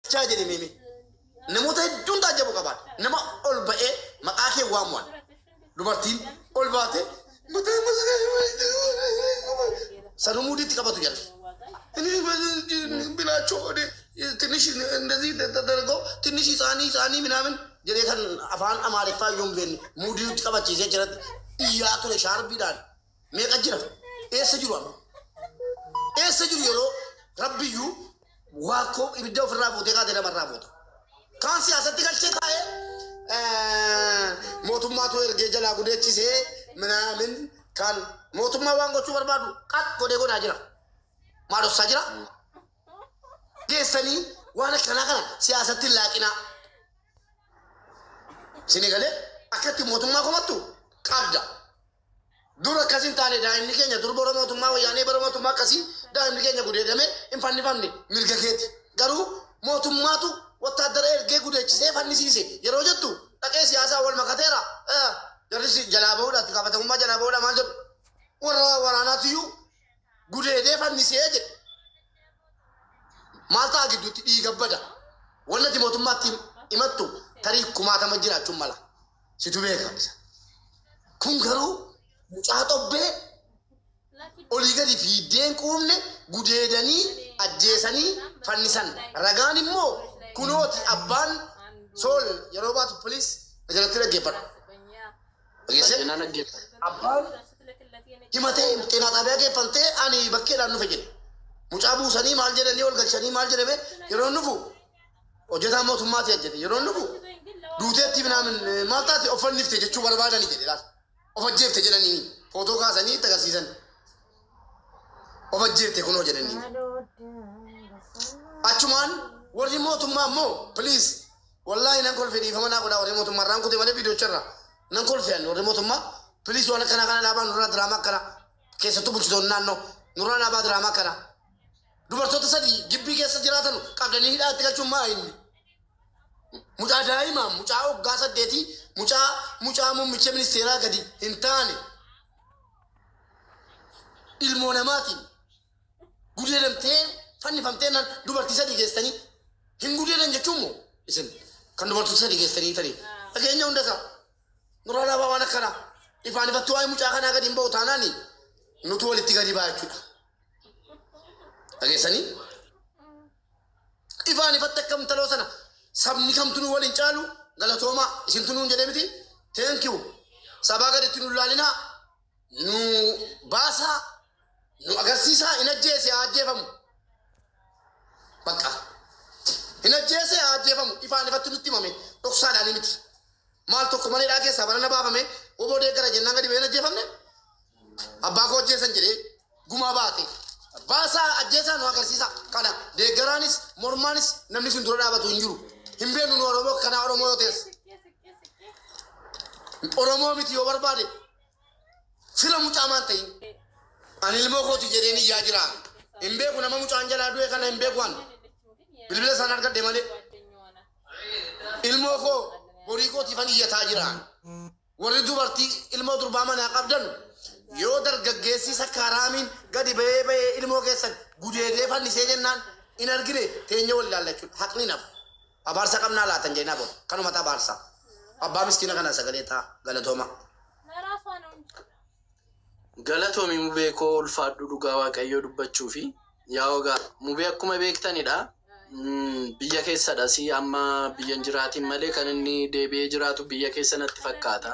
Charge mimi. Namoota hedduun tajaajila qaban. Nama ol ba'ee maqaa kee waamuwan. Dubartiin ol baate sanumuudiitti qabatu jala. Inni bilaachoo ትንሽ እንደዚህ ተደርጎ ትንሽ ሳኒ ምናምን jedhee kan afaan amaariffaa yoom beekne muudiitti qabachiisee jiratti iyyaa ture shaarbiidhaan meeqa jira eessa jiru amma eessa jiru yeroo rabbiyyuu waakoo ibidda ofirraa fuutee kaatee namarraa fuuta kaan siyaasatti galchee taa'ee mootummaatu ergee jalaa gudeechisee minaamin kan mootummaa waan gochuu barbaadu qat godhee godhaa jira maadossaa jira geessanii waan akkanaa kana siyaasatti laaqinaa Sinigale akkatti mootummaa komattu qabda. Dura akkasin taane daa'imni keenya dur bara mootummaa wayyaanee bara mootummaa akkasii daa'imni keenya gudeedame hin fannifamne mirga keeti. Garuu mootummaatu wattaaddara ergee gudeechisee fannisiise yeroo jettu dhaqee siyaasaa wal makateera. Jarris jalaa bahuudhaatti qabatamummaa jalaa bahuudhaa maal jedhu warra waraanaatiyyuu gudeedee fannisee jedhe. Maal ta'a gidduutti dhiigabbada. Wannati mootummaatti himattu tarii kumaatama jiraachuun mala situ beeka isa kun garuu mucaa xobbee olii gadi fiiddeen quufne gudeedanii ajjeesanii fannisan ragaan immoo kunooti abbaan sool yeroo baatu polis jalatti dhaggeeffadha abbaan himatee xeenaa xaabiyaa geeffamtee ani bakkeedhaan nufe jedhe mucaa buusanii maal jedhanii ol galchanii maal jedhame yeroo nufu hojjetaa mootummaati ajjete yeroo nufu duuteetti minaamin maal taate of fannifte jechuu barbaadanii jedhe laal of ajjeefte jedhanii footoo kaasanii itti agarsiisan of ajjeefte kunoo jedhanii achumaan warri mootummaa immoo piliis wallaahi nan kolfe dhiifama naa godhaa warri mootummaa irraan kutee malee viidiyocharra nan kolfean warri mootummaa piliis waan akkana kana dhaabaa nurraa diraamaa akkana keessattuu bulchitoonni naannoo nurraa dhaabaa diraamaa akkana dubartoota sadii gibbii keessa jiraatan qabdanii hidhaatti galchuun maa inni mucaa daa'ima mucaa waggaa 8 mucaa muummicha ministeeraa gadi hin taane ilmoo namaatiin gudeedamtee fannifamtee nan dubartii sadii geessanii hin gudeedan jechuun moo isin kan dubartoota sadii geessanii tanii dhageenya hundasaa nurraa dhaabaa waan akkana ifaan ifattuu waa'ee mucaa kanaa gadi hin ba'u taanaani nutu walitti gadi baa jechuudha. Dhageessanii ifaan ifatte akkam taloo sana sabni kamtu nu waliin caalu galatoomaa isintu nuun jedhee miti thank you sabaa gaditti nu laalinaa nu baasaa nu agarsiisaa hin ajjeese haa ajjeefamu bakka hin ajjeese haa ajjeefamu ifaan ifatti nutti himame dhoksaadhaan miti maal tokko malee dhaa keessaa barana baafame oboo deeggara jennaan gadi ba'een ajjeefamne abbaa koo ajjeesan jedhee gumaa baate baasaa ajjeesaa nu agarsiisa kana deeggaraanis mormaanis namni sun dura dhaabatu hin jiru hin beenu nu oromoo kana oromoo yoo ta'es oromoo miti yoo barbaade fila mucaa maan ta'in ani ilmoo kooti jedheen iyyaa jira hin beeku nama mucaan jalaa du'e kana hin beeku waan bilbila isaan argadhe malee ilmoo koo horii kootiifan iyyataa jira warri dubartii ilmoo durbaa manaa qabdan yoo dargaggeessi sakkaaraamiin gadi ba'ee ilmoo keessan gudeedee fannisee jennaan in argine teenya wal ilaallachuudha haqni nafu abaarsa qabnaa laatan jennaa boona kanuma ta'a abaarsa abbaa miskiina kana sagalee ta'a galatooma. Galatoomi mubee koo ulfaadhu dhugaa waaqayyoo dubbachuu fi yaa ogaa mubee akkuma beektanidha biyya keessadha si amma biyya hin jiraatin malee kan inni deebi'ee jiraatu biyya keessa natti fakkaata.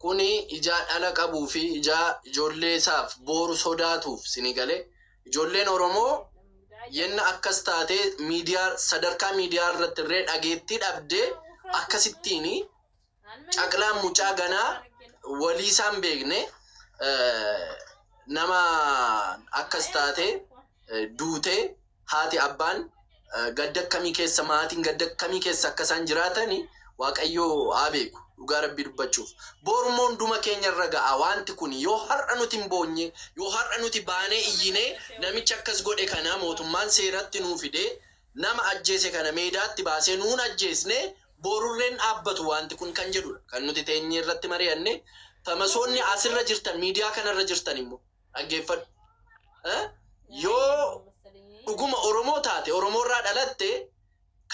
Kuni ijaa dhala qabuu fi ijaa ijoollee isaaf booru sodaatuuf sinigalee ijoolleen Oromoo yenna akkas taate miidiyaa sadarkaa miidiyaa irratti illee dhageettii dhabdee akkasittiin caqlaan mucaa ganaa walii isaan beekne nama akkas taate duutee haati abbaan gadda akkamii keessa maatiin gadda akkamii keessa akkasaan jiraatanii waaqayyoo haa beeku. Dhugaa rabbii dubbachuuf boormoon duma keenya irra ga'a wanti kun yoo har'a nuti hin boonye yoo har'a nuti baanee iyyine namicha akkas godhe kana mootummaan seeratti nuu fide nama ajjeese kana meedaatti baasee nuun ajjeesne boorurreen dhaabbatu wanti kun kan jedhudha kan nuti teenye irratti mari'anne tamasoonni asirra jirtan miidiyaa kanarra jirtan immoo dhaggeeffadhu yoo dhuguma Oromoo taate Oromoo irraa dhalatte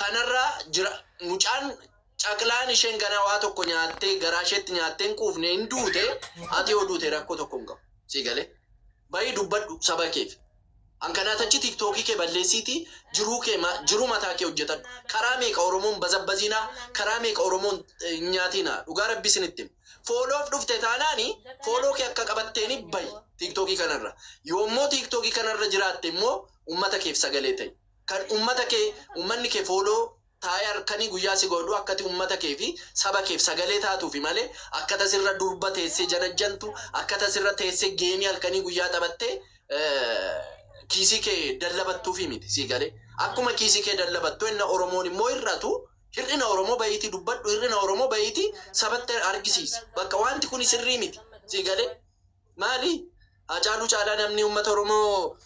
kanarra jira mucaan caqlaan isheen ganaa waa tokko nyaattee garaa isheetti nyaattee hin quufne hin duute ati yoo duute rakkoo tokko hin qabu si galee bayi dubbadhu saba keef ankanaatachi tiiktookii kee balleessiiti jiruu mataa kee hojjetadhu karaa meeqa oromoon bazabbaziinaa karaa meeqa oromoon nyaatinaa dhugaa rabbi isinitti fooloof dhufte taanaani fooloo kee akka qabatteeni bayi tiiktookii kanarra yoommoo tiiktookii kanarra jiraatte immoo ummata keef sagalee ta'e kan ummanni kee fooloo taa'ee harkanii guyyaa si godhu akkati ummata kee fi saba keef sagalee taatuufi malee akka tasirra durba teessee janajjantu akka tasirra teessee geemii halkanii guyyaa taphattee kiisii kee dallabattuufi miti si galee akkuma kiisii kee dallabattu inna oromoon immoo hir'atu hir'ina oromoo bayitii dubbadhu hir'ina oromoo bayitii sabatti argisiisa bakka wanti kun sirrii miti si galee maali Hacaaluu Caalaa namni ummata oromoo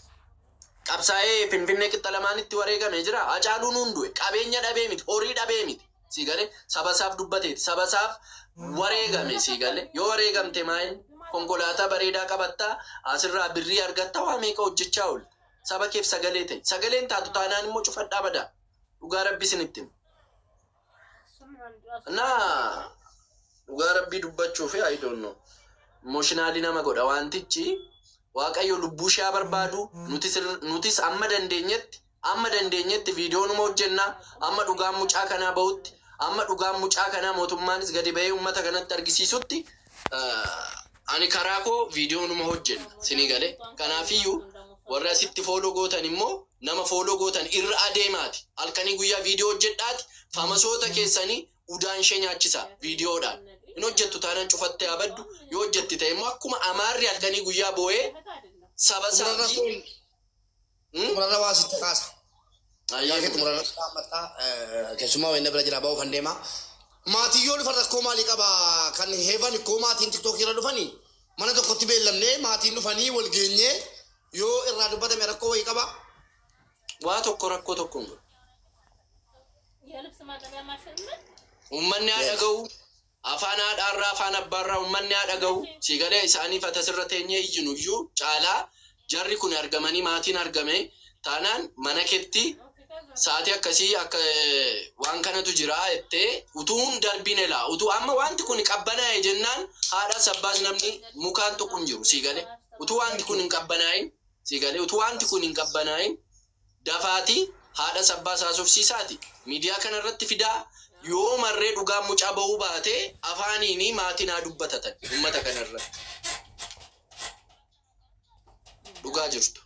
qabsaa'ee Finfinnee qixxa lamaanitti wareegame jira Hacaaluun hundu'e qabeenya dhabee miti horii dhabee miti si galee sabasaaf dubbateeti sabasaaf wareegame si galee yoo wareegamte maal konkolaataa bareedaa qabattaa asirraa birrii argatta waa meeqa hojjechaa oolu saba keef sagalee ta'e sagaleen taatu taanaan immoo cufadhaa badaa dhugaa rabbi isinitti dhugaa rabbii dubbachuuf I don't know emotionally nama godha wantichi waaqayyo lubbuu ishee barbaadu nutis amma dandeenyetti viidiyoo numa hojjenna amma dhugaan mucaa kanaa bahutti amma dhugaan mucaa kanaa mootummaanis gadi bahee ummata kanatti argisiisutti ani karaa koo viidiyoo numa hojjenna sinii galee kanaafiyyuu warra asitti fooloo gootan immoo nama fooloo gootan irra adeemaati halkanii guyyaa viidiyoo hojjedhaati famasoota keessanii udaan ishee nyaachisa viidiyoodhaan in hojjettu taanaan cufattee abaddu yoo hojjetti ta'e immoo akkuma amaarri halkanii guyyaa boo'ee saba isaanii murarra waa sitti kaasa yaakeetu murarra dhaammataa keessumaa wayna bira jira ba'uu kan deemaa maatiyyoo dhufa rakkoo maalii qaba kan heevan koo maatiin tiktookii irra dhufanii mana tokkotti beellamnee maatiin dhufanii wal geenyee yoo irraa dubbatame rakkoo wayii qaba waa tokko rakkoo tokko ummanni haa dhaga'u afaan haadhaarraa afaan abbaarraa ummanni haa dhaga'u si galee isaaniif atasirra teenyee iyyinu iyyuu caalaa jarri kun argamanii maatiin argame taanaan mana keetti sa'aatii akkasii akka waan kanatu jira jettee utuun darbiin elaa utuu amma wanti kun qabbanaa'e jennaan haadhaas abbaas namni mukaan tokko hin jiru si galee utuu wanti kun hin qabbanaa'in si galee utuu wanti kun hin qabbanaa'in dafaatii haadhaas abbaas haasofsiisaati miidiyaa kanarratti fidaa yoo marree dhugaan mucaa bahuu baate afaaniini maatiin haa dubbatatan ummata kanarratti dhugaa jirtu.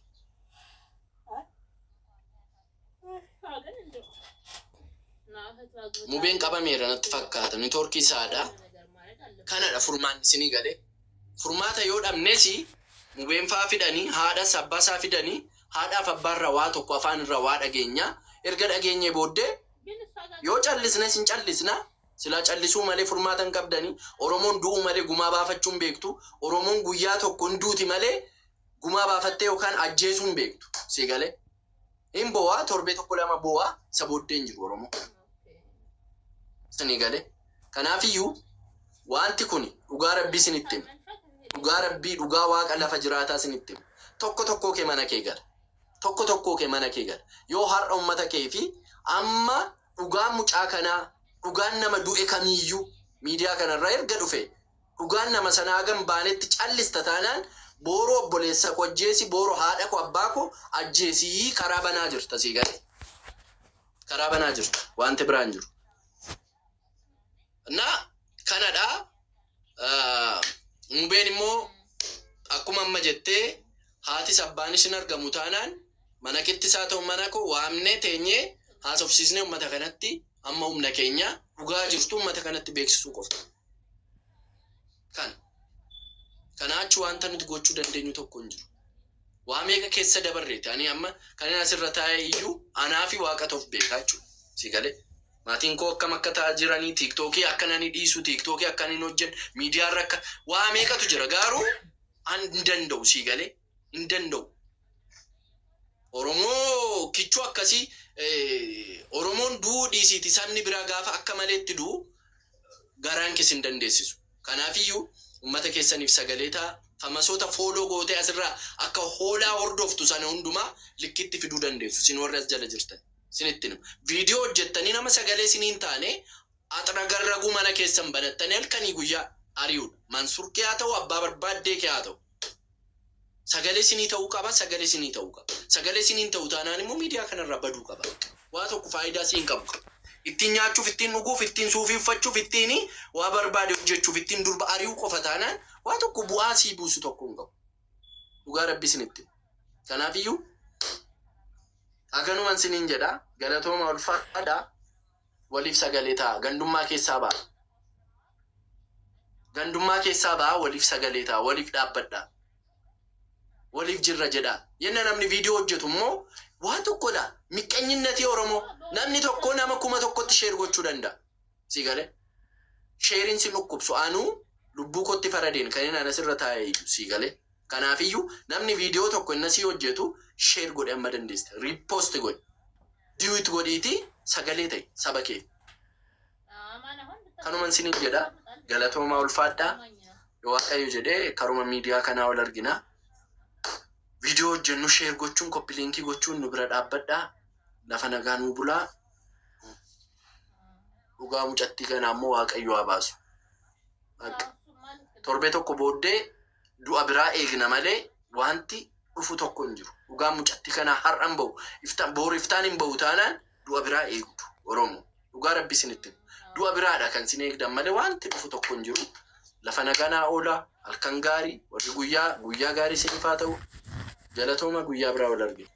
Mubeen qabameera natti fakkaata niitoorkii isaadha kanadha furmaan isinii galee furmaata yoo dhabnes mubeen faa fidanii haadhaas abbaasaa fidanii haadhaaf abbaarra waa tokko afaan irra waa dhageenya erga dhageenye booddee yoo callisnes hin callisna sila callisuu malee furmaatan qabdanii oromoon du'uu malee gumaa baafachuun beektu oromoon guyyaa tokko hin duuti malee gumaa baafattee yookaan ajjeesuun beektu si galee hin bo'aa torbee tokko lama bo'aa isa booddee hin jiru oromoo sini galee kanaafiyyuu wanti kun dhugaa rabbii isinitti dhugaa rabbii dhugaa waaqa lafa jiraataa isinitti tokko kee mana kee gala tokko kee mana kee gala yoo har'a ummata kee fi amma dhugaan mucaa kanaa dhugaan nama du'e kamiyyuu miidiyaa kanarraa erga dhufe dhugaan nama sanaa hagam baanetti callista taanaan booroo obboleessa koo ajjeesi booroo haadha koo abbaa koo ajjeesii karaa banaa jirta sii galee karaa banaa jirta wanti biraan jiru na kanadha mubeen immoo akkuma amma jettee haati abbaanis hin argamu taanaan mana keetti isaa ta'u mana koo waamnee teenyee haasofsiisnee ummata kanatti amma humna keenya dhugaa jirtu ummata kanatti beeksisuu qofta. Kanaachi wanta nuti gochuu dandeenyu tokko hin jiru. Waa meeqa keessa dabarreeti ani amma kan asirra taa'ee iyyuu anaa fi waaqa toof beekaa jechuudha. Si galee maatiin koo akkam akka ta'aa jiranii tiiktookii akkananii dhiisu tiiktookii akkananii hojjennu miidiyaarra akka waa meeqatu jira garuu an hin danda'u si galee hin danda'u. Oromoo kichuu akkasii Oromoon du'uu dhiisiiti sabni biraa gaafa akka maleetti du'u garaan keessa hin dandeessisu. Kanaafiyyuu ummata keessaniif sagalee ta'a famasoota fooloo gootee asirraa akka hoolaa hordoftu sana hundumaa likkitti fiduu dandeessu sin warri as jala jirtan Sinittin viidiyoo hojjettanii nama sagalee siniin taane axana garraguu mana keessan banattanii halkanii guyyaa ari'uudha. Mansuur kee haa ta'u abbaa barbaaddee kee haa ta'u. Sagalee sinii ta'uu qaba, sagalee sinii ta'uu qaba. Sagalee siniin ta'uu taanaan immoo miidiyaa kanarraa baduu qaba. Waa tokko faayidaa siin qabu. Ittiin nyaachuuf, ittiin dhuguuf, ittiin suufii uffachuuf, ittiin waa barbaade hojjechuuf, ittiin durba ari'uu qofa taanaan waa tokko bu'aa sii buusu tokko hin qabu. Dhugaa rabbi sinitti. Kanaafiyyuu aganuman siniin jedha galatooma ulfaadha. Waliif sagalee ta'a. Gandummaa keessaa ba'a. Gandummaa keessaa ba'a waliif sagalee ta'a. Waliif dhaabbadha. Waliif jirra jedha. Yenna namni viidiyoo hojjetu immoo waa tokkodha. Miqqeenyinnati Oromoo. Namni tokko nama 1,000tti sheer gochuu danda'a. Si galee? Sheeriin si dhukkubsu anuu lubbuu kotti faradeen kan inni asirra taa'ee iyyuu si galee? Kanaafiyyuu namni viidiyoo tokko inni asii hojjetu sheer godhe amma dandeessite. Riipoosti godhe. Diwiit godhiiti sagalee ta'e saba kee. Kanuman siniif jedha. Galatoomaa ulfaadhaa. Waaqayyo jedhee karuma miidiyaa kanaa ol argina. Viidiyoo hojjennu sheer gochuun koppi liinkii gochuun nu bira dhaabbadhaa. Lafa nagaa nuu bulaa. Dhugaa mucattii kana ammoo Waaqayyo haa baasu. Torbee tokko booddee du'a biraa eegna malee wanti dhufu tokko hin jiru. Dhugaa mucattii kana har'an bahu. Boru iftaan hin bahu taanaan du'a biraa eegdu Oromoo. Dhugaa rabbi sinitti. Du'a biraadha kan sin eegdan malee wanti dhufu tokko hin jiru. Lafa nagaa naa oola. Halkan gaarii warri guyyaa gaarii sinifaa ta'u. Galatooma guyyaa biraa wal argina.